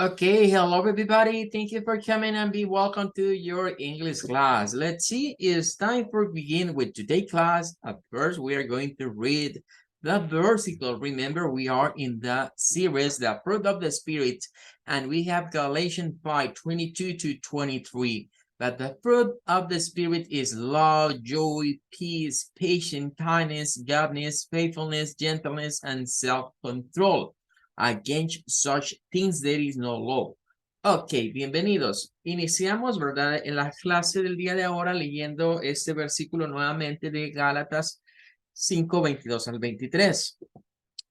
Okay, hello everybody. Thank you for coming and be welcome to your English class. Let's see, it's time for begin with today's class. At first, we are going to read the versicle. Remember, we are in the series, The Fruit of the Spirit, and we have Galatians 5:22 to 23. But the fruit of the Spirit is love, joy, peace, patience, kindness, goodness, faithfulness, gentleness, and self-control. Against such things there is no law. Ok, bienvenidos. Iniciamos, ¿verdad? En la clase del día de ahora leyendo este versículo nuevamente de Gálatas 5:22 al 23.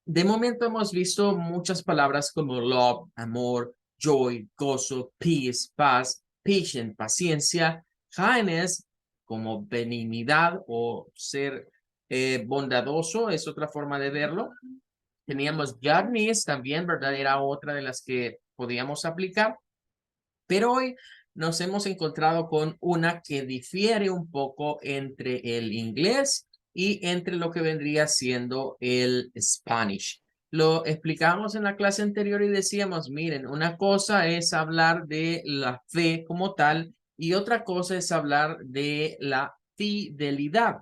De momento hemos visto muchas palabras como love, amor, joy, gozo, peace, paz, patience, paciencia, kindness, como benignidad o ser bondadoso, es otra forma de verlo. Teníamos goodness también, ¿verdad? Era otra de las que podíamos aplicar. Pero hoy nos hemos encontrado con una que difiere un poco entre el inglés y entre lo que vendría siendo el Spanish. Lo explicamos en la clase anterior y decíamos, miren, una cosa es hablar de la fe como tal y otra cosa es hablar de la fidelidad.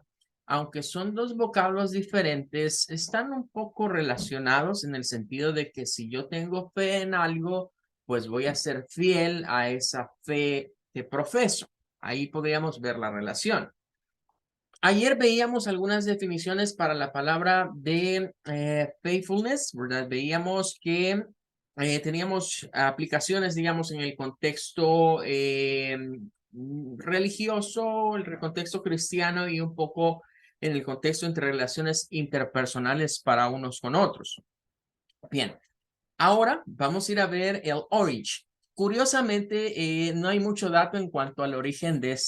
Aunque son dos vocablos diferentes, están un poco relacionados en el sentido de que si yo tengo fe en algo, pues voy a ser fiel a esa fe que profeso. Ahí podríamos ver la relación. Ayer veíamos algunas definiciones para la palabra de faithfulness, ¿verdad? Veíamos que teníamos aplicaciones, digamos, en el contexto religioso, el contexto cristiano y un poco en el contexto entre relaciones interpersonales para unos con otros. Bien, ahora vamos a ir a ver el orange. Curiosamente, no hay mucho dato en cuanto al origen de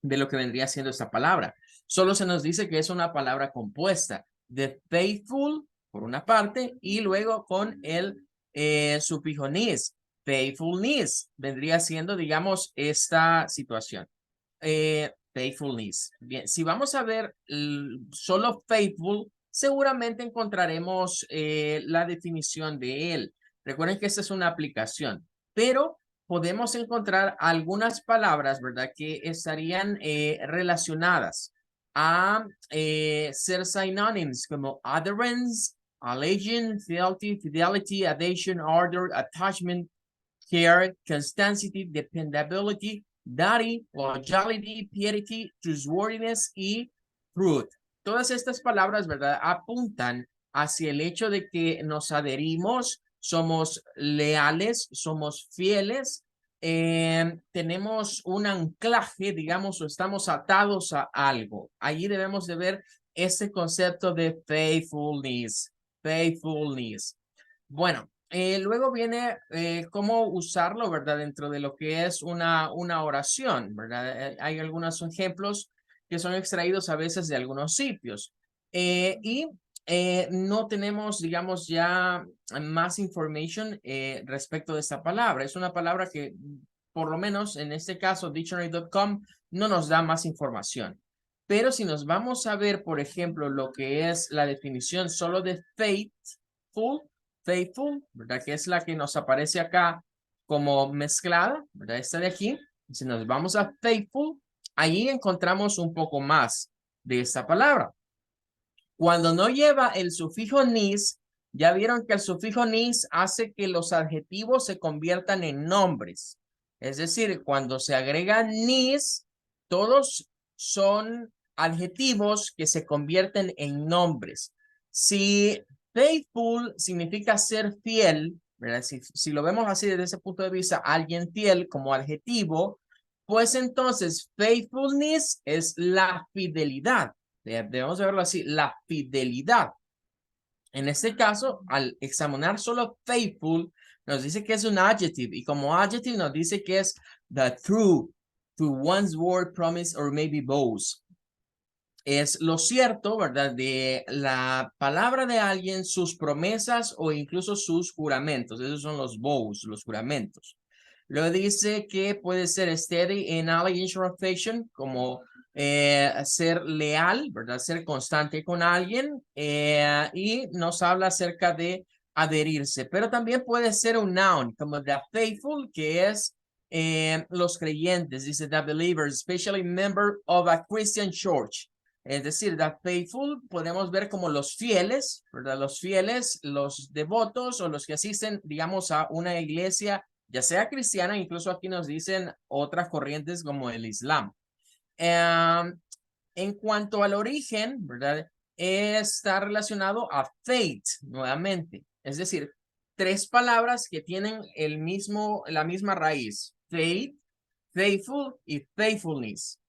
lo que vendría siendo esta palabra. Solo se nos dice que es una palabra compuesta de faithful, por una parte, y luego con el sufijo nis. Faithfulness vendría siendo, digamos, esta situación. Faithfulness. Bien, si vamos a ver solo faithful, seguramente encontraremos la definición de él. Recuerden que esta es una aplicación, pero podemos encontrar algunas palabras, ¿verdad? Que estarían relacionadas a ser synonyms como adherence, allegiance, fidelity, adhesion, order, attachment, care, constancy, dependability, duty, loyalty, piety, trustworthiness y truth. Todas estas palabras, ¿verdad? Apuntan hacia el hecho de que nos adherimos, somos leales, somos fieles, tenemos un anclaje, digamos, o estamos atados a algo. Allí debemos de ver ese concepto de faithfulness, faithfulness. Bueno, luego viene cómo usarlo, ¿verdad? Dentro de lo que es una oración, ¿verdad? Hay algunos ejemplos que son extraídos a veces de algunos sitios. Y no tenemos, digamos, ya más information respecto de esta palabra. Es una palabra que, por lo menos en este caso, dictionary.com no nos da más información. Pero si nos vamos a ver, por ejemplo, lo que es la definición solo de faithful, ¿verdad? Que es la que nos aparece acá como mezclada, ¿verdad? Esta de aquí. Si nos vamos a faithful, ahí encontramos un poco más de esta palabra. Cuando no lleva el sufijo nis, ya vieron que el sufijo nis hace que los adjetivos se conviertan en nombres. Es decir, cuando se agrega nis, todos son adjetivos que se convierten en nombres. Si faithful significa ser fiel, ¿verdad? Si lo vemos así desde ese punto de vista, alguien fiel como adjetivo, pues entonces faithfulness es la fidelidad. Debemos verlo así, la fidelidad. En este caso, al examinar solo faithful, nos dice que es un adjective y como adjective nos dice que es the true, to one's word, promise, or maybe vows. Es lo cierto, ¿verdad? De la palabra de alguien, sus promesas o incluso sus juramentos. Esos son los vows, los juramentos. Luego dice que puede ser steady in allegiance or affection, como ser leal, ¿verdad? Ser constante con alguien. Y nos habla acerca de adherirse, pero también puede ser un noun, como the faithful, que es los creyentes, dice the believers, especially member of a Christian church. Es decir, the faithful podemos ver como los fieles, ¿verdad? Los fieles, los devotos o los que asisten, digamos, a una iglesia, ya sea cristiana, incluso aquí nos dicen otras corrientes como el Islam. En cuanto al origen, ¿verdad? Está relacionado a faith, nuevamente. Es decir, tres palabras que tienen la misma raíz. Faith, faithful y faithfulness.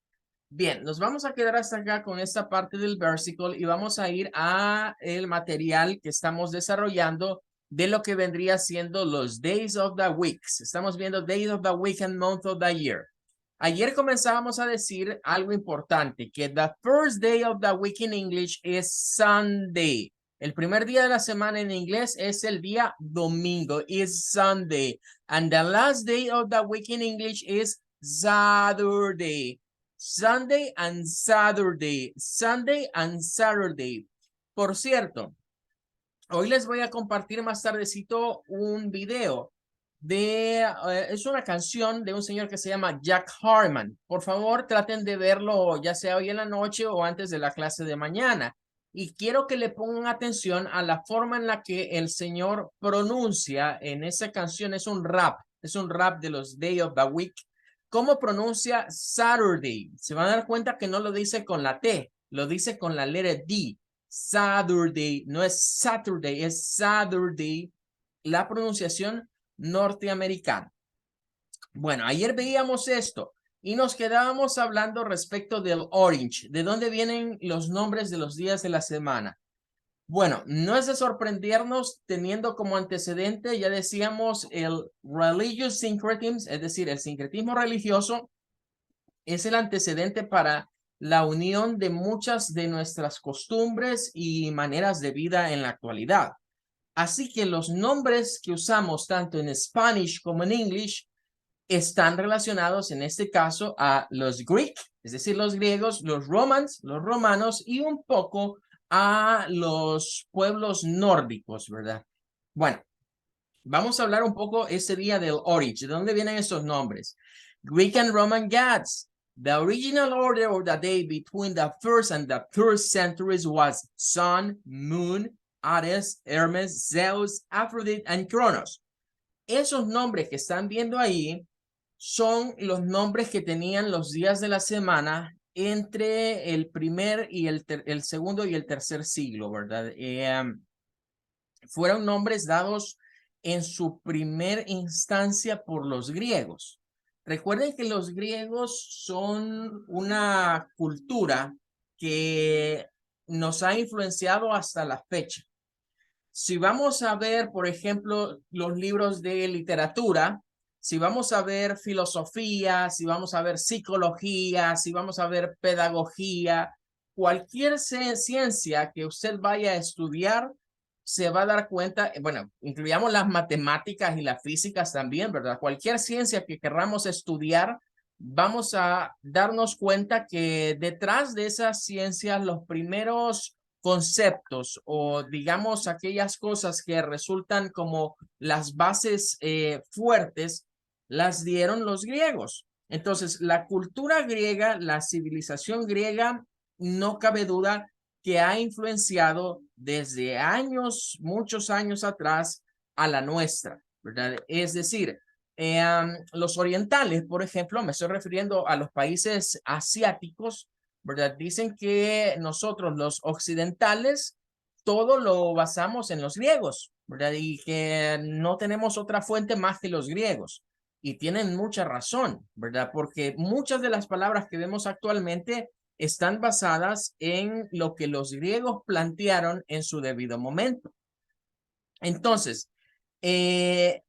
Bien, nos vamos a quedar hasta acá con esta parte del versículo y vamos a ir a el material que estamos desarrollando de lo que vendría siendo los days of the weeks. Estamos viendo days of the week and month of the year. Ayer comenzábamos a decir algo importante, que the first day of the week in English is Sunday. El primer día de la semana en inglés es el día domingo, is Sunday. And the last day of the week in English is Saturday. Sunday and Saturday. Sunday and Saturday. Por cierto, hoy les voy a compartir más tardecito un video es una canción de un señor que se llama Jack Harman. Por favor, traten de verlo ya sea hoy en la noche o antes de la clase de mañana. Y quiero que le pongan atención a la forma en la que el señor pronuncia en esa canción. Es un rap de los Day of the Week. ¿Cómo pronuncia Saturday? Se van a dar cuenta que no lo dice con la T, lo dice con la letra D. Saturday, no es Saturday, es Saturday. La pronunciación norteamericana. Bueno, ayer veíamos esto y nos quedábamos hablando respecto del orange, de dónde vienen los nombres de los días de la semana. Bueno, no es de sorprendernos teniendo como antecedente, ya decíamos, el religious syncretism, es decir, el sincretismo religioso es el antecedente para la unión de muchas de nuestras costumbres y maneras de vida en la actualidad. Así que los nombres que usamos tanto en Spanish como en English están relacionados en este caso a los Greek, es decir, los griegos, los Romans, los romanos y un poco a los pueblos nórdicos, ¿verdad? Bueno, vamos a hablar un poco ese día del origin, ¿de dónde vienen esos nombres? Greek and Roman gods. The original order of the day between the first and the third centuries was Sun, Moon, Ares, Hermes, Zeus, Aphrodite, and Cronos. Esos nombres que están viendo ahí son los nombres que tenían los días de la semana entre el primer y el segundo y el tercer siglo, ¿verdad? Fueron nombres dados en su primer instancia por los griegos. Recuerden que los griegos son una cultura que nos ha influenciado hasta la fecha. Si vamos a ver, por ejemplo, los libros de literatura, si vamos a ver filosofía, si vamos a ver psicología, si vamos a ver pedagogía, cualquier ciencia que usted vaya a estudiar, se va a dar cuenta, bueno, incluyamos las matemáticas y las físicas también, ¿verdad? Cualquier ciencia que querramos estudiar, vamos a darnos cuenta que detrás de esas ciencias, los primeros conceptos o digamos aquellas cosas que resultan como las bases fuertes, las dieron los griegos. Entonces, la cultura griega, la civilización griega, no cabe duda que ha influenciado desde años, muchos años atrás, a la nuestra, ¿verdad? Es decir, los orientales, por ejemplo, me estoy refiriendo a los países asiáticos, ¿verdad? Dicen que nosotros los occidentales todo lo basamos en los griegos, ¿verdad? Y que no tenemos otra fuente más que los griegos. Y tienen mucha razón, ¿verdad? Porque muchas de las palabras que vemos actualmente están basadas en lo que los griegos plantearon en su debido momento. Entonces,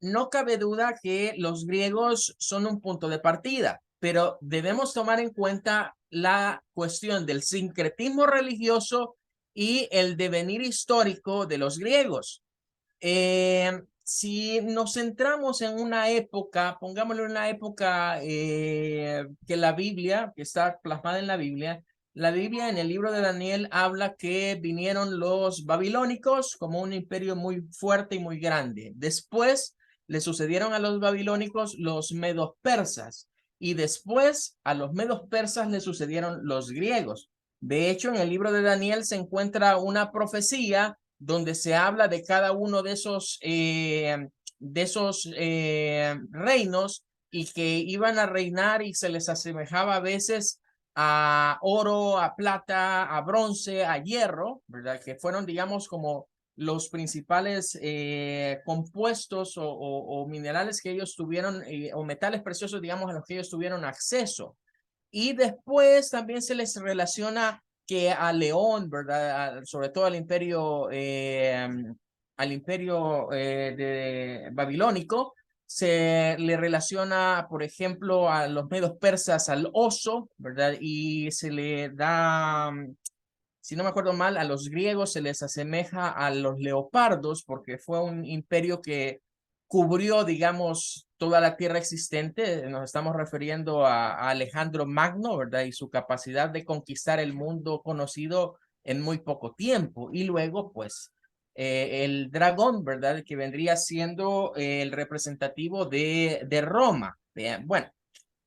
no cabe duda que los griegos son un punto de partida, pero debemos tomar en cuenta la cuestión del sincretismo religioso y el devenir histórico de los griegos. Si nos centramos en una época, pongámoslo en una época que la Biblia, que está plasmada en la la Biblia en el libro de Daniel habla que vinieron los babilónicos como un imperio muy fuerte y muy grande. Después le sucedieron a los babilónicos los medos persas y después a los medos persas le sucedieron los griegos. De hecho, en el libro de Daniel se encuentra una profecía donde se habla de cada uno de esos reinos y que iban a reinar y se les asemejaba a veces a oro, a plata, a bronce, a hierro, ¿verdad? Que fueron, digamos, como los principales compuestos o minerales que ellos tuvieron, o metales preciosos, digamos, a los que ellos tuvieron acceso. Y después también se les relaciona que a León, ¿verdad? Sobre todo al imperio de babilónico, se le relaciona, por ejemplo, a los medos persas al oso, ¿verdad? Y se le da, si no me acuerdo mal, a los griegos se les asemeja a los leopardos porque fue un imperio que cubrió, digamos, toda la tierra existente. Nos estamos refiriendo a Alejandro Magno, ¿verdad? Y su capacidad de conquistar el mundo conocido en muy poco tiempo. Y luego, pues, el dragón, ¿verdad? Que vendría siendo el representativo de Roma. Bien, bueno,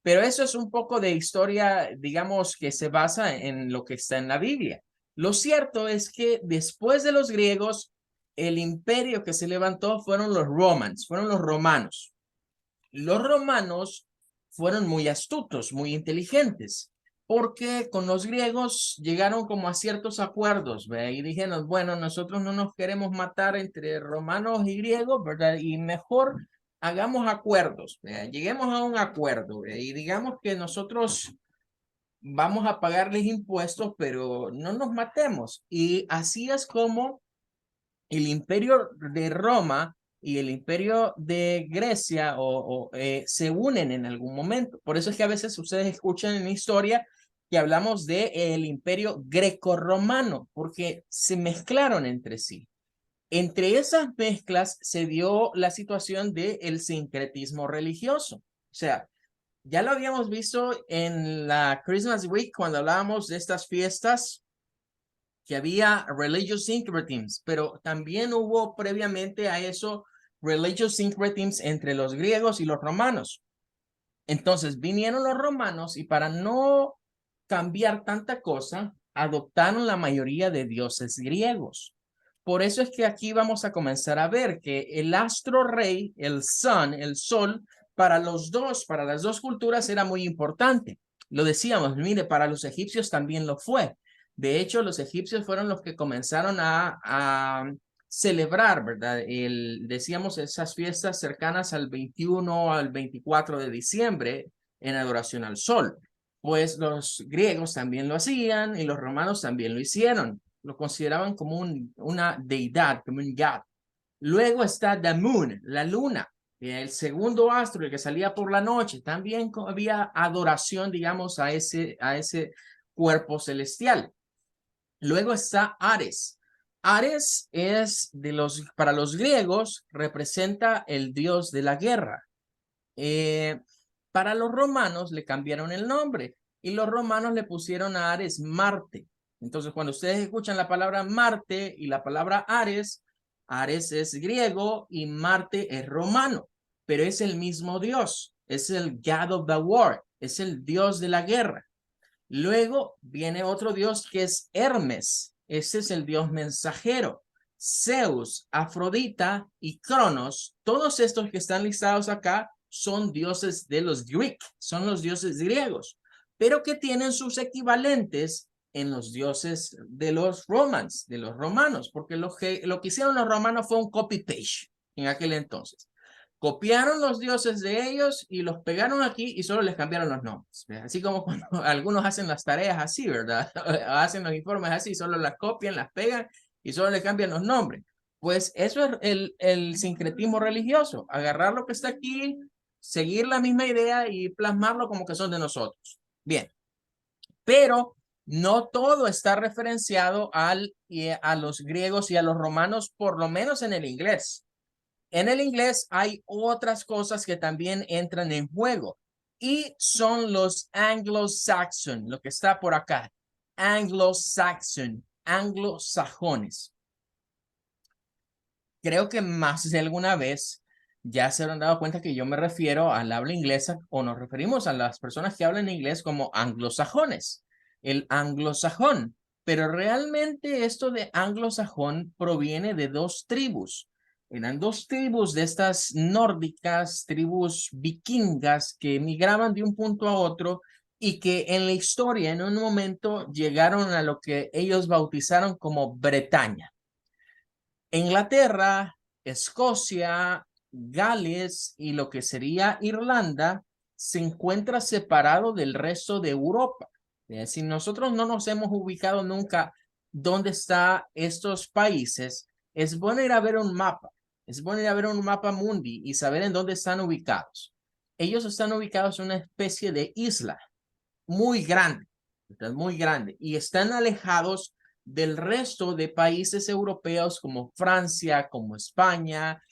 pero eso es un poco de historia, digamos, que se basa en lo que está en la Biblia. Lo cierto es que después de los griegos, el imperio que se levantó fueron los romans, fueron los romanos. Los romanos fueron muy astutos, muy inteligentes, porque con los griegos llegaron como a ciertos acuerdos, ¿ve? Y dijeron, bueno, nosotros no nos queremos matar entre romanos y griegos, ¿verdad? Y mejor hagamos acuerdos, ¿ve? Lleguemos a un acuerdo, ¿ve? Y digamos que nosotros vamos a pagarles impuestos, pero no nos matemos. Y así es como el imperio de Roma y el imperio de Grecia se unen en algún momento. Por eso es que a veces ustedes escuchan en la historia que hablamos de el imperio greco-romano, porque se mezclaron entre sí. Entre esas mezclas se dio la situación del sincretismo religioso. O sea, ya lo habíamos visto en la Christmas Week cuando hablábamos de estas fiestas que había religious syncretisms, pero también hubo previamente a eso religious syncretisms entre los griegos y los romanos. Entonces vinieron los romanos y para no cambiar tanta cosa, adoptaron la mayoría de dioses griegos. Por eso es que aquí vamos a comenzar a ver que el astro rey, el sun, el sol, para para las dos culturas era muy importante. Lo decíamos, mire, para los egipcios también lo fue. De hecho, los egipcios fueron los que comenzaron a celebrar, ¿verdad? Decíamos esas fiestas cercanas al 21 al 24 de diciembre en adoración al sol. Pues los griegos también lo hacían y los romanos también lo hicieron. Lo consideraban como una deidad, como un god. Luego está the moon, la luna, el segundo astro, el que salía por la noche. También había adoración, digamos, a ese cuerpo celestial. Luego está Ares. Ares es para los griegos, representa el dios de la guerra. Para los romanos le cambiaron el nombre y los romanos le pusieron a Ares Marte. Entonces, cuando ustedes escuchan la palabra Marte y la palabra Ares, Ares es griego y Marte es romano, pero es el mismo dios, es el God of the War, es el dios de la guerra. Luego viene otro dios que es Hermes, ese es el dios mensajero. Zeus, Afrodita y Cronos, todos estos que están listados acá son dioses de los Greek, son los dioses griegos, pero que tienen sus equivalentes en los dioses de los romans, de los romanos, porque lo que hicieron los romanos fue un copy-paste en aquel entonces. Copiaron los dioses de ellos y los pegaron aquí y solo les cambiaron los nombres. Así como cuando algunos hacen las tareas así, ¿verdad? Hacen los informes así, solo las copian, las pegan y solo le cambian los nombres. Pues eso es el sincretismo religioso, agarrar lo que está aquí, seguir la misma idea y plasmarlo como que son de nosotros. Bien, pero no todo está referenciado a los griegos y a los romanos, por lo menos en el inglés. En el inglés hay otras cosas que también entran en juego y son los anglo-saxon, lo que está por acá. Anglo-Saxon, anglosajones. Creo que más de alguna vez ya se habrán dado cuenta que yo me refiero al habla inglesa o nos referimos a las personas que hablan inglés como anglosajones, el anglosajón. Pero realmente esto de anglosajón proviene de dos tribus. Eran dos tribus de estas nórdicas, tribus vikingas que emigraban de un punto a otro y que en la historia en un momento llegaron a lo que ellos bautizaron como Bretaña. Inglaterra, Escocia, Gales y lo que sería Irlanda se encuentra separado del resto de Europa. Es decir, nosotros no nos hemos ubicado nunca dónde están estos países. Es bueno ir a ver un mapa. Es bueno ir a ver un mapa mundi y saber en dónde están ubicados. Ellos están ubicados en una especie de isla muy grande, muy grande, y están alejados del resto de países europeos como Francia, como España,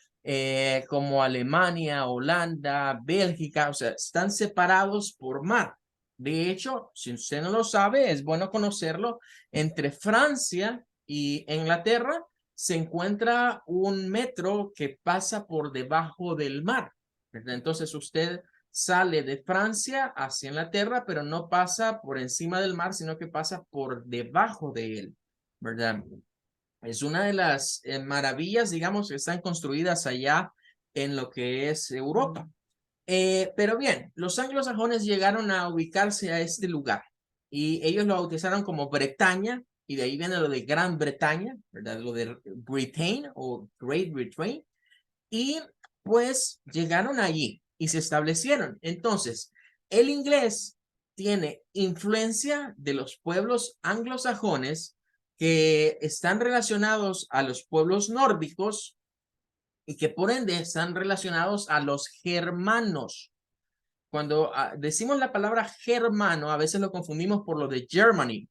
como Alemania, Holanda, Bélgica, o sea, están separados por mar. De hecho, si usted no lo sabe, es bueno conocerlo, entre Francia y Inglaterra se encuentra un metro que pasa por debajo del mar, ¿verdad? Entonces usted sale de Francia hacia Inglaterra, pero no pasa por encima del mar, sino que pasa por debajo de él, ¿verdad? Es una de las maravillas, digamos, que están construidas allá en lo que es Europa. Pero bien, los anglosajones llegaron a ubicarse a este lugar y ellos lo bautizaron como Bretaña, y de ahí viene lo de Gran Bretaña, ¿verdad? Lo de Britain o Great Britain. Y pues llegaron allí y se establecieron. Entonces, el inglés tiene influencia de los pueblos anglosajones que están relacionados a los pueblos nórdicos y que por ende están relacionados a los germanos. Cuando decimos la palabra germano, a veces lo confundimos por lo de Germany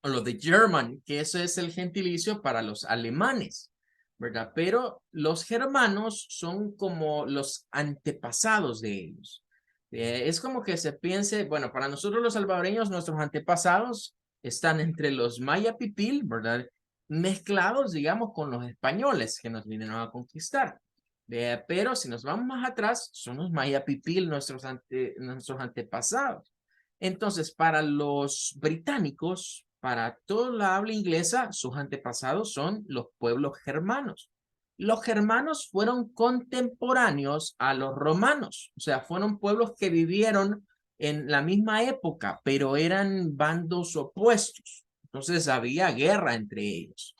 o lo de German, que eso es el gentilicio para los alemanes, ¿verdad? Pero los germanos son como los antepasados de ellos. Es como que se piense, bueno, para nosotros los salvadoreños, nuestros antepasados están entre los maya pipil, ¿verdad? Mezclados, digamos, con los españoles que nos vinieron a conquistar. Pero si nos vamos más atrás, son los maya pipil nuestros antepasados. Entonces, para los británicos, para toda la habla inglesa, sus antepasados son los pueblos germanos. Los germanos fueron contemporáneos a los romanos, o sea, fueron pueblos que vivieron en la misma época, pero eran bandos opuestos. Entonces había guerra entre ellos.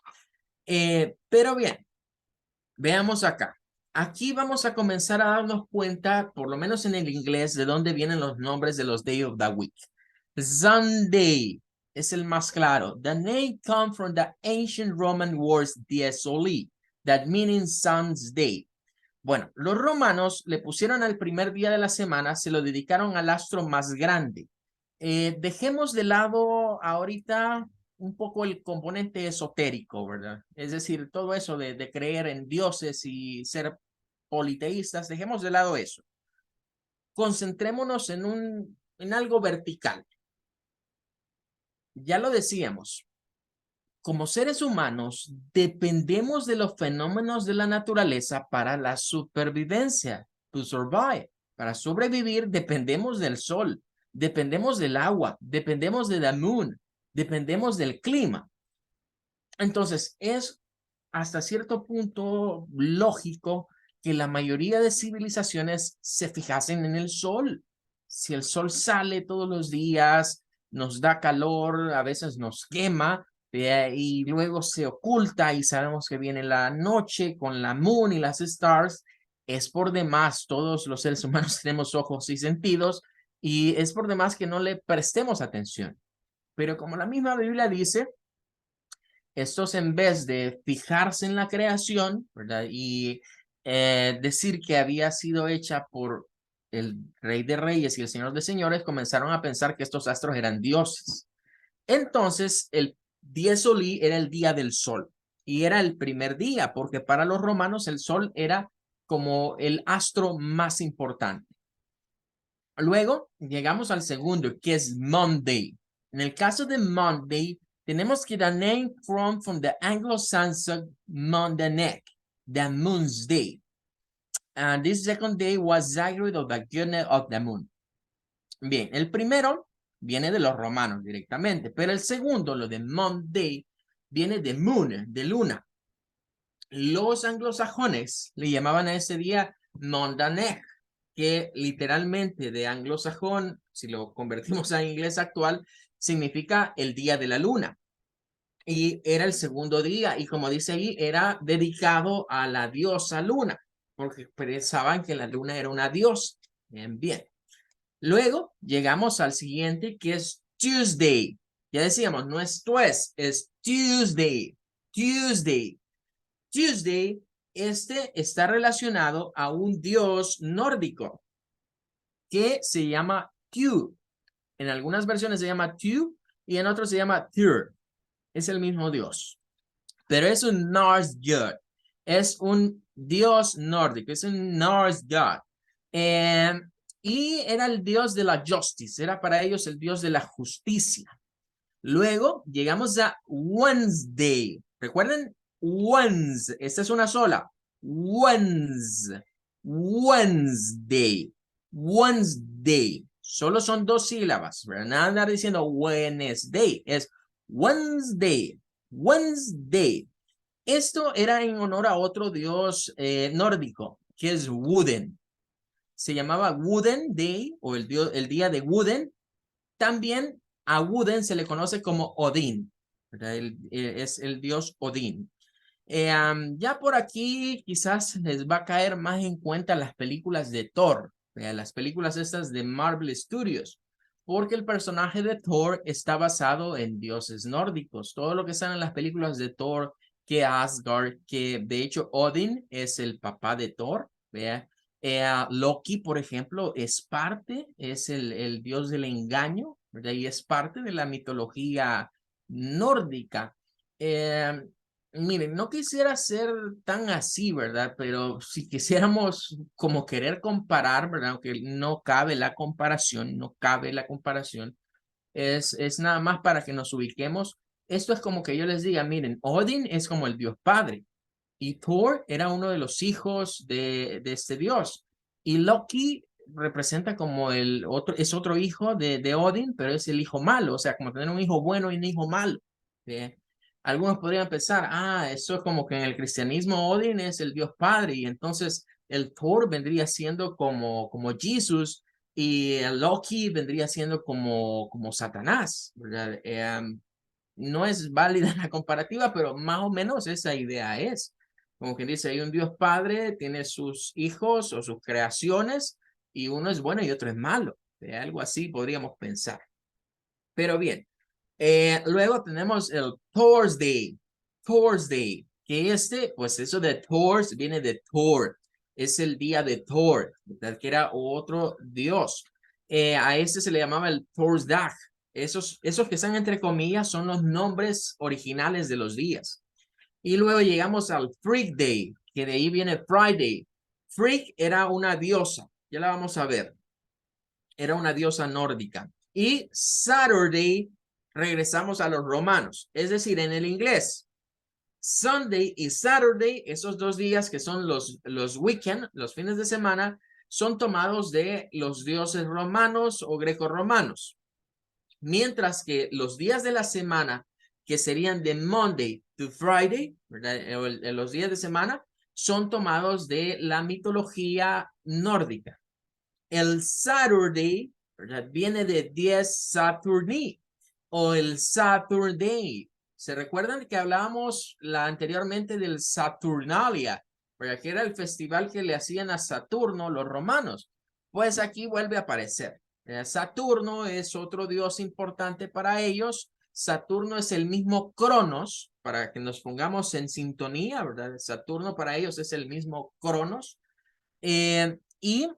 Pero bien, veamos acá. Aquí vamos a comenzar a darnos cuenta, por lo menos en el inglés, de dónde vienen los nombres de los Day of the Week. Sunday es el más claro. The name comes from the ancient Roman words dies soli, that meaning sun's day. Bueno, los romanos le pusieron al primer día de la semana, se lo dedicaron al astro más grande. Dejemos de lado ahorita un poco el componente esotérico, ¿verdad? Es decir, todo eso de creer en dioses y ser politeístas, dejemos de lado eso. Concentrémonos en algo vertical. Ya lo decíamos, como seres humanos dependemos de los fenómenos de la naturaleza para la supervivencia, to survive. Para sobrevivir dependemos del sol, dependemos del agua, dependemos de la moon, dependemos del clima. Entonces, es hasta cierto punto lógico que la mayoría de civilizaciones se fijasen en el sol. Si el sol sale todos los días, nos da calor, a veces nos quema, y luego se oculta y sabemos que viene la noche con la moon y las stars, es por demás, todos los seres humanos tenemos ojos y sentidos, y es por demás que no le prestemos atención. Pero como la misma Biblia dice, estos en vez de fijarse en la creación, ¿verdad? Y decir que había sido hecha por el Rey de Reyes y el Señor de Señores, comenzaron a pensar que estos astros eran dioses. Entonces, el día Solí era el día del sol y era el primer día, porque para los romanos el sol era como el astro más importante. Luego llegamos al segundo, que es Monday. En el caso de Monday, tenemos que the name from the Anglo-Saxon Mondanek, the moon's day. And this second day was sacred of the goodness of the moon. Bien, el primero viene de los romanos directamente, pero el segundo, lo de Monday, viene de moon, de luna. Los anglosajones le llamaban a ese día Mondanek, que literalmente de anglosajón, si lo convertimos a inglés actual, significa el día de la luna. Y era el segundo día, y como dice ahí, era dedicado a la diosa luna, porque pensaban que la luna era una diosa. Bien, bien. Luego llegamos al siguiente, que es Tuesday. Ya decíamos, no es Tuesday. Tuesday. Tuesday, este está relacionado a un dios nórdico que se llama Tyr. En algunas versiones se llama Tyr y en otras se llama Tyr. Es el mismo dios, pero es un Norse god. Es un dios nórdico, es un Norse god. Y era el dios de la justice, era para ellos el dios de la justicia. Luego llegamos a Wednesday. ¿Recuerden? Wednesday. Esta es una sola. Wednesday. Wednesday. Wednesday. Solo son dos sílabas. ¿Verdad? Nada andar diciendo Wednesday. Es Wednesday. Wednesday. Esto era en honor a otro dios nórdico, que es Woden. Se llamaba Woden Day, o el día de Woden. También a Woden se le conoce como Odín, es el dios Odín. Ya por aquí quizás les va a caer más en cuenta las películas de Thor, las películas estas de Marvel Studios, porque el personaje de Thor está basado en dioses nórdicos. Todo lo que están en las películas de Thor, que Asgard, que de hecho Odín es el papá de Thor, ¿vea? Loki, por ejemplo, es el dios del engaño, ¿verdad? Y es parte de la mitología nórdica. Miren, no quisiera ser tan así, ¿verdad? Pero si quisiéramos como querer comparar, ¿verdad? Aunque no cabe la comparación, no cabe la comparación, es nada más para que nos ubiquemos. Esto es como que yo les diga, miren, Odin es como el dios padre y Thor era uno de los hijos de este dios. Y Loki representa como es otro hijo de Odin, pero es el hijo malo, o sea, como tener un hijo bueno y un hijo malo. ¿Sí? Algunos podrían pensar, eso es como que en el cristianismo Odin es el dios padre y entonces el Thor vendría siendo como Jesús y el Loki vendría siendo como Satanás, ¿verdad? No es válida la comparativa, pero más o menos esa idea es. Como quien dice, hay un Dios Padre, tiene sus hijos o sus creaciones, y uno es bueno y otro es malo. De algo así podríamos pensar. Pero bien, luego tenemos el Thursday. Thursday, que pues eso de Thors viene de Thor. Es el día de Thor, ¿verdad? Que era otro dios. A este se le llamaba el Thorsdag. Esos que están entre comillas son los nombres originales de los días. Y luego llegamos al Freak Day, que de ahí viene Friday. Freak era una diosa, ya la vamos a ver. Era una diosa nórdica. Y Saturday, regresamos a los romanos, es decir, en el inglés. Sunday y Saturday, esos dos días que son los weekend, los fines de semana, son tomados de los dioses romanos o grecorromanos. Mientras que los días de la semana, que serían de Monday to Friday, ¿verdad? Los días de semana, son tomados de la mitología nórdica. El Saturday, ¿verdad? Viene de 10 Saturni o el Saturday. ¿Se recuerdan que hablábamos anteriormente del Saturnalia? ¿Verdad? Que era el festival que le hacían a Saturno los romanos. Pues aquí vuelve a aparecer. Saturno es otro dios importante para ellos. Saturno es el mismo Cronos, para que nos pongamos en sintonía, ¿verdad? Saturno para ellos es el mismo Cronos. Y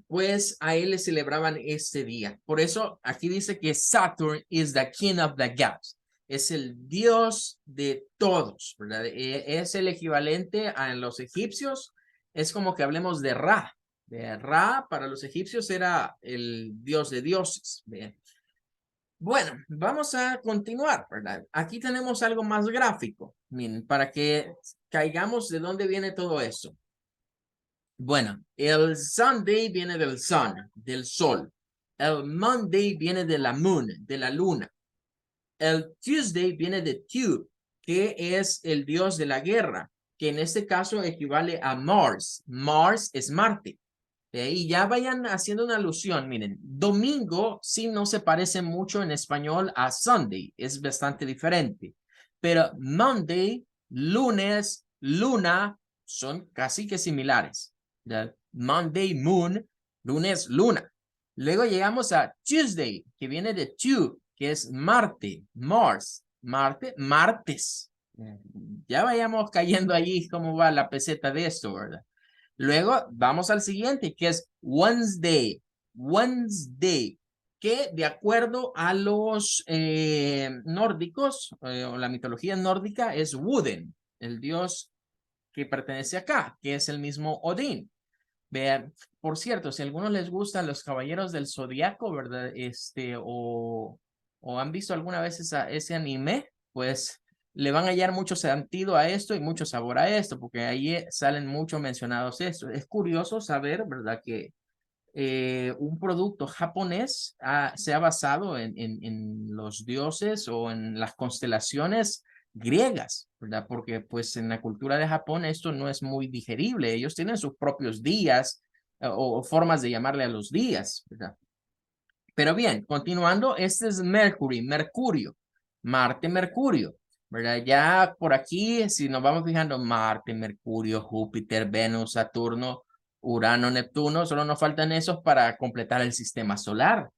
pues a él le celebraban este día. Por eso aquí dice que Saturn is the king of the gods. Es el dios de todos, ¿verdad? Es el equivalente a los egipcios. Es como que hablemos de Ra. Ra para los egipcios era el dios de dioses. ¿Ve? Bueno, vamos a continuar, ¿verdad? Aquí tenemos algo más gráfico, miren, para que caigamos de dónde viene todo eso. Bueno, el Sunday viene del sun, del sol. El Monday viene de la moon, de la luna. El Tuesday viene de Tube, que es el dios de la guerra, que en este caso equivale a Mars. Mars es Marte. Y ya vayan haciendo una alusión, miren, domingo sí no se parece mucho en español a Sunday, es bastante diferente, pero Monday, lunes, luna son casi que similares. Monday, moon, lunes, luna. Luego llegamos a Tuesday, que viene de Tube, que es Marte, Mars, Marte, martes. Ya vayamos cayendo allí cómo va la peseta de esto, ¿verdad? Luego vamos al siguiente, que es Wednesday. Wednesday, que de acuerdo a los nórdicos, o la mitología nórdica, es Woden, el dios que pertenece acá, que es el mismo Odín. Vean, por cierto, si a algunos les gustan los Caballeros del Zodiaco, ¿verdad? O han visto alguna vez ese anime, pues le van a hallar mucho sentido a esto y mucho sabor a esto, porque ahí salen mucho mencionados esto. Es curioso saber, ¿verdad? Que un producto japonés se ha basado en los dioses o en las constelaciones griegas, ¿verdad? Porque pues en la cultura de Japón esto no es muy digerible. Ellos tienen sus propios días o formas de llamarle a los días, ¿verdad? Pero bien, continuando, este es Mercury, Mercurio, Marte, Mercurio, ¿verdad? Ya por aquí, si nos vamos fijando, Marte, Mercurio, Júpiter, Venus, Saturno, Urano, Neptuno, solo nos faltan esos para completar el sistema solar,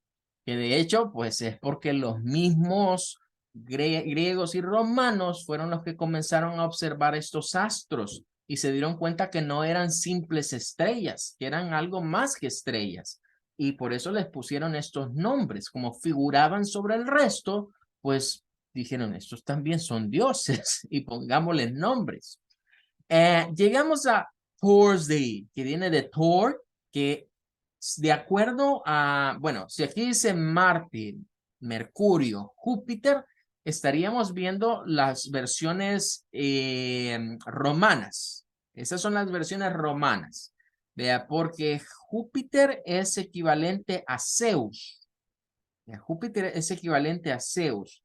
que de hecho, pues es porque los mismos griegos y romanos fueron los que comenzaron a observar estos astros y se dieron cuenta que no eran simples estrellas, que eran algo más que estrellas y por eso les pusieron estos nombres, como figuraban sobre el resto, pues dijeron, estos también son dioses y pongámosles nombres. Llegamos a Thursday, que viene de Thor, que de acuerdo a, bueno, si aquí dice Marte, Mercurio, Júpiter, estaríamos viendo las versiones romanas. Esas son las versiones romanas. Vea, porque Júpiter es equivalente a Zeus. Júpiter es equivalente a Zeus,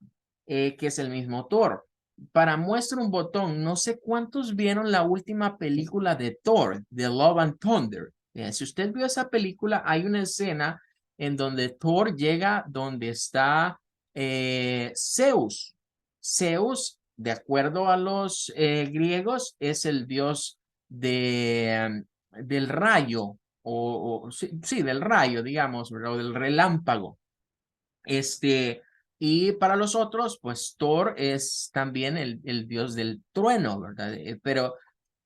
que es el mismo Thor. Para muestra un botón, no sé cuántos vieron la última película de Thor, de Love and Thunder. Si usted vio esa película, hay una escena en donde Thor llega donde está Zeus. Zeus, de acuerdo a los griegos, es el dios del rayo, sí, del rayo, digamos, o del relámpago. Y para los otros, pues Thor es también el dios del trueno, ¿verdad? Pero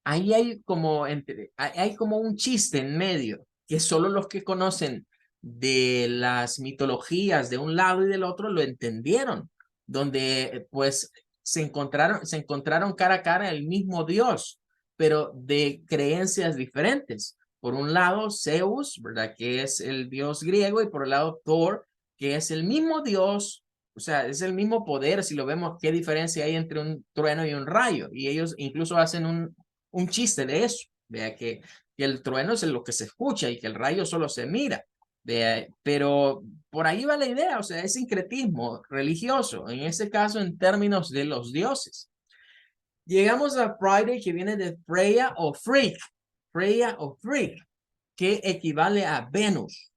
ahí hay como un chiste en medio, que solo los que conocen de las mitologías de un lado y del otro lo entendieron, donde pues se encontraron cara a cara el mismo dios, pero de creencias diferentes. Por un lado, Zeus, ¿verdad? Que es el dios griego, y por el lado, Thor, que es el mismo dios, o sea, es el mismo poder. Si lo vemos, qué diferencia hay entre un trueno y un rayo. Y ellos incluso hacen un chiste de eso, vea que el trueno es lo que se escucha y que el rayo solo se mira. Vea, pero por ahí va la idea, o sea, es sincretismo religioso, en este caso en términos de los dioses. Llegamos a Friday, que viene de Freya o Freak, que equivale a Venus.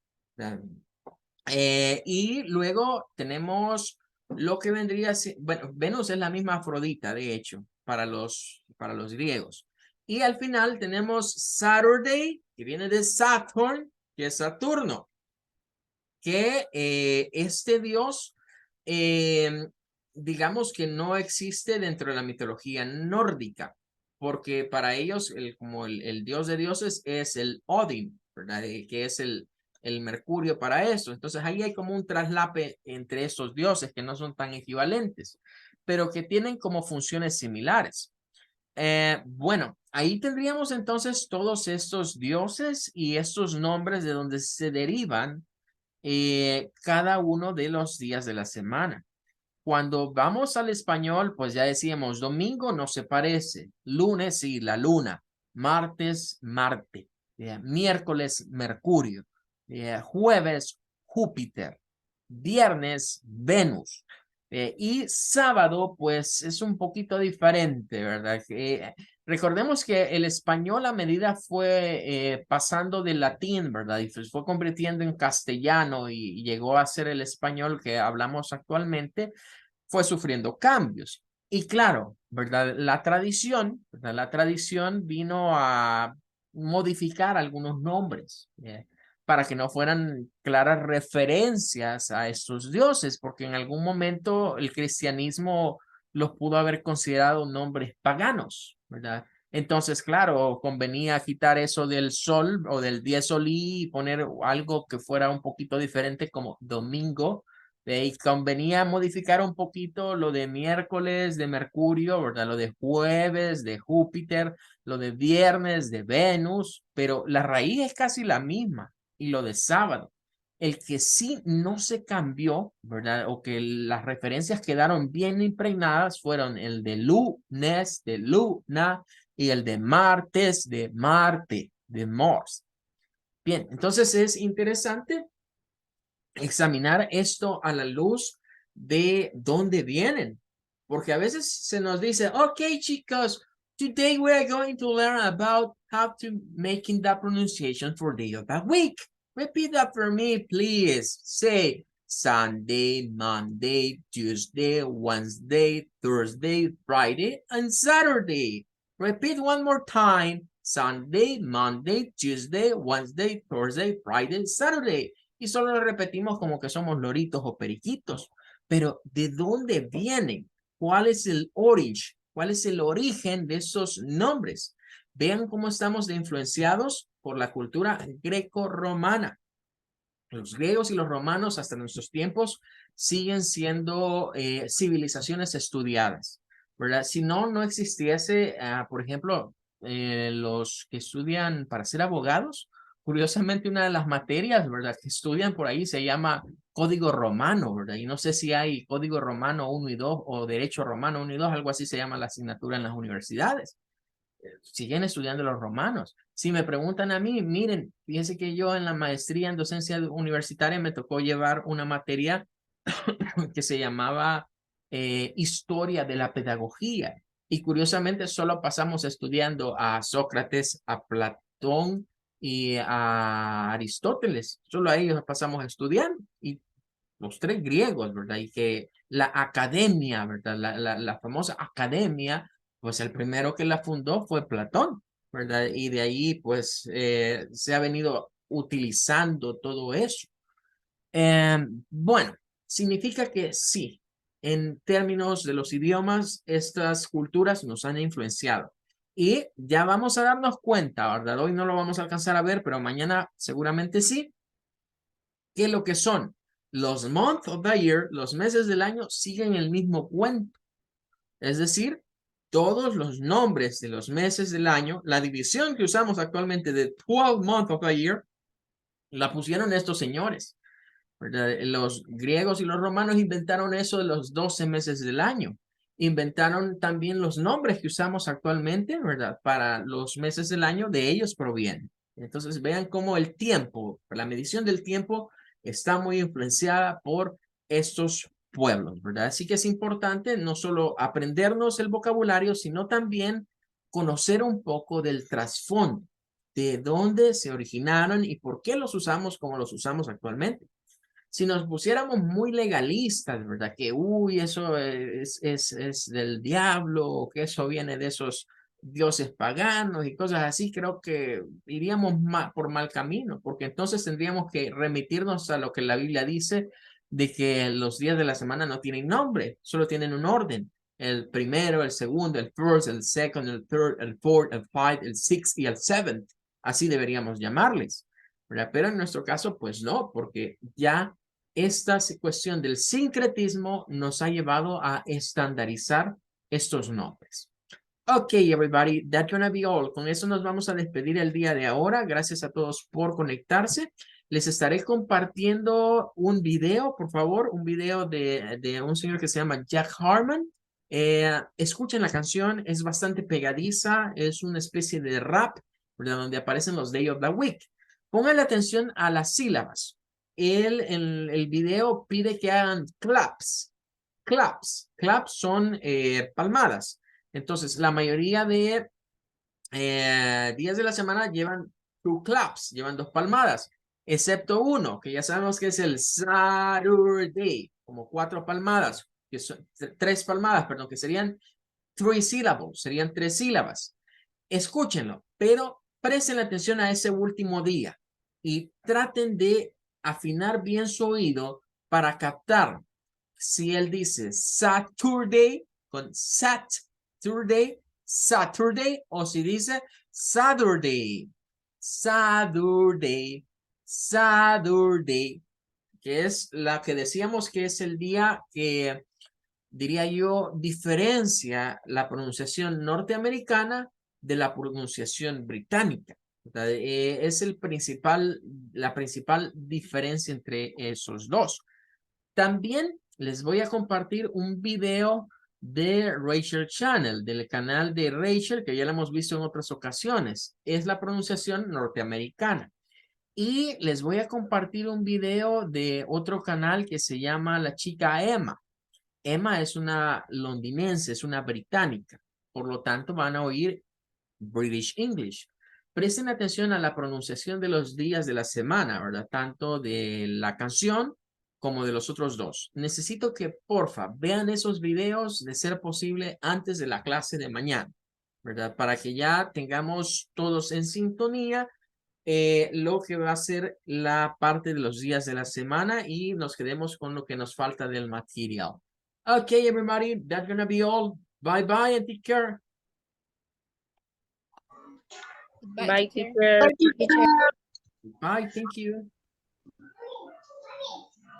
Y luego tenemos lo que vendría, bueno, Venus es la misma Afrodita, de hecho, para los griegos. Y al final tenemos Saturday, que viene de Saturn, que es Saturno, que este dios, digamos que no existe dentro de la mitología nórdica, porque para ellos, como el dios de dioses es el Odin, ¿verdad? Que es el Mercurio para eso. Entonces ahí hay como un traslape entre estos dioses que no son tan equivalentes, pero que tienen como funciones similares. Bueno, ahí tendríamos entonces todos estos dioses y estos nombres de donde se derivan cada uno de los días de la semana. Cuando vamos al español, pues ya decíamos, domingo no se parece, lunes sí, la luna, martes, Marte, miércoles, Mercurio, jueves, Júpiter, viernes, Venus. Y sábado, pues es un poquito diferente, ¿verdad? Recordemos que el español a medida fue pasando del latín, ¿verdad? Y se fue convirtiendo en castellano y llegó a ser el español que hablamos actualmente, fue sufriendo cambios. Y claro, ¿verdad? La tradición, ¿verdad? La tradición vino a modificar algunos nombres para que no fueran claras referencias a estos dioses, porque en algún momento el cristianismo los pudo haber considerado nombres paganos, ¿verdad? Entonces, claro, convenía quitar eso del sol o del día solí y poner algo que fuera un poquito diferente como domingo. Y convenía modificar un poquito lo de miércoles de Mercurio, ¿verdad? Lo de jueves de Júpiter, lo de viernes de Venus, pero la raíz es casi la misma. Y lo de sábado. El que sí no se cambió, ¿verdad? O que las referencias quedaron bien impregnadas fueron el de lunes, de luna, y el de martes, de Marte, de Mars. Bien, entonces es interesante examinar esto a la luz de dónde vienen. Porque a veces se nos dice, ok, chicos, today we are going to learn about how to making the pronunciation for day of the week. Repeat that for me, please. Say Sunday, Monday, Tuesday, Wednesday, Thursday, Friday, and Saturday. Repeat one more time. Sunday, Monday, Tuesday, Wednesday, Thursday, Friday, Saturday. Y solo lo repetimos como que somos loritos o periquitos. Pero ¿de dónde vienen? ¿Cuál es el origen? ¿Cuál es el origen de esos nombres? Vean cómo estamos influenciados por la cultura greco-romana. Los griegos y los romanos hasta nuestros tiempos siguen siendo civilizaciones estudiadas, ¿verdad? Si no, no existiese, por ejemplo, los que estudian para ser abogados. Curiosamente, una de las materias, ¿verdad?, que estudian por ahí se llama Código Romano, ¿verdad? Y no sé si hay Código Romano 1 y 2 o Derecho Romano 1 y 2, algo así se llama la asignatura en las universidades. Siguen estudiando los romanos. Si me preguntan a mí, miren, fíjense que yo en la maestría en docencia universitaria me tocó llevar una materia que se llamaba Historia de la Pedagogía. Y curiosamente solo pasamos estudiando a Sócrates, a Platón y a Aristóteles. Solo a ellos pasamos estudiando. Y los tres griegos, ¿verdad? Y que la academia, ¿verdad? La famosa academia, pues el primero que la fundó fue Platón, ¿verdad? Y de ahí, pues, se ha venido utilizando todo eso. Bueno, significa que sí, en términos de los idiomas, estas culturas nos han influenciado. Y ya vamos a darnos cuenta, ¿verdad? Hoy no lo vamos a alcanzar a ver, pero mañana seguramente sí, que lo que son los months of the year, los meses del año, siguen el mismo cuento. Es decir, todos los nombres de los meses del año, la división que usamos actualmente de 12 months of the year, la pusieron estos señores, ¿verdad? Los griegos y los romanos inventaron eso de los 12 meses del año. Inventaron también los nombres que usamos actualmente, ¿verdad? Para los meses del año, de ellos provienen. Entonces vean cómo el tiempo, la medición del tiempo está muy influenciada por estos pueblos, ¿verdad? Así que es importante no solo aprendernos el vocabulario, sino también conocer un poco del trasfondo, de dónde se originaron y por qué los usamos como los usamos actualmente. Si nos pusiéramos muy legalistas, ¿verdad? Que, uy, eso es del diablo, o que eso viene de esos dioses paganos y cosas así, creo que iríamos por mal camino, porque entonces tendríamos que remitirnos a lo que la Biblia dice de que los días de la semana no tienen nombre, solo tienen un orden. El primero, el segundo, el first, el second, el third, el fourth, el fifth, el sixth y el seventh. Así deberíamos llamarles, ¿verdad? Pero en nuestro caso, pues no, porque ya esta cuestión del sincretismo nos ha llevado a estandarizar estos nombres. Ok, everybody, that's gonna be all. Con eso nos vamos a despedir el día de ahora. Gracias a todos por conectarse. Les estaré compartiendo un video, por favor, un video de un señor que se llama Jack Harmon. Escuchen la canción, es bastante pegadiza, es una especie de rap, ¿verdad? Donde aparecen los Day of the Week. Pongan atención a las sílabas. Él en el video pide que hagan claps. Claps son palmadas. Entonces, la mayoría de días de la semana llevan two claps, llevan 2 palmadas, excepto uno, que ya sabemos que es el Saturday, como 4 palmadas, que son 3 palmadas, perdón, que serían 3 syllables, serían 3 sílabas. Escúchenlo, pero presten atención a ese último día y traten de afinar bien su oído para captar si él dice Saturday con Saturday, Saturday, o si dice Saturday, Saturday, Saturday, que es la que decíamos que es el día que, diría yo, diferencia la pronunciación norteamericana de la pronunciación británica. Es la principal diferencia entre esos dos. También les voy a compartir un video de Rachel Channel, del canal de Rachel, que ya lo hemos visto en otras ocasiones. Es la pronunciación norteamericana. Y les voy a compartir un video de otro canal que se llama La Chica Emma. Emma es una londinense, es una británica. Por lo tanto, van a oír British English. Presten atención a la pronunciación de los días de la semana, ¿verdad? Tanto de la canción como de los otros dos. Necesito que, porfa, vean esos videos de ser posible antes de la clase de mañana, ¿verdad? Para que ya tengamos todos en sintonía lo que va a ser la parte de los días de la semana y nos quedemos con lo que nos falta del material. Okay, everybody, that's gonna be all. Bye bye and take care. Bye, teacher. Bye, thank you.